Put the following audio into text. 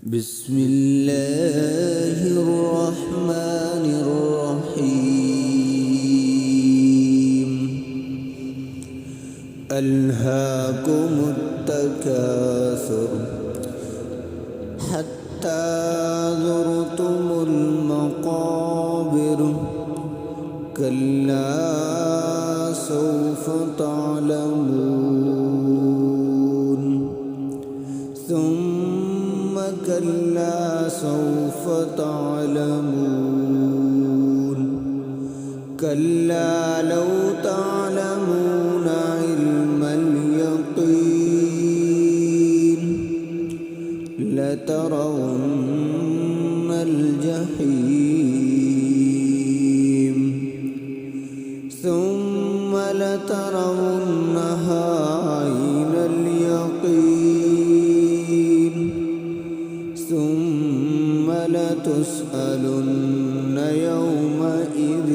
بسم الله الرحمن الرحيم. ألهاكم التكاثر حتى زرتم المقابر كلا سوف تعلمون ثم كلا سوف تعلمون كلا لو تعلمون علم اليقين لترون الجحيم ثم لترونها عين اليقين ثم لتسألن يومئذ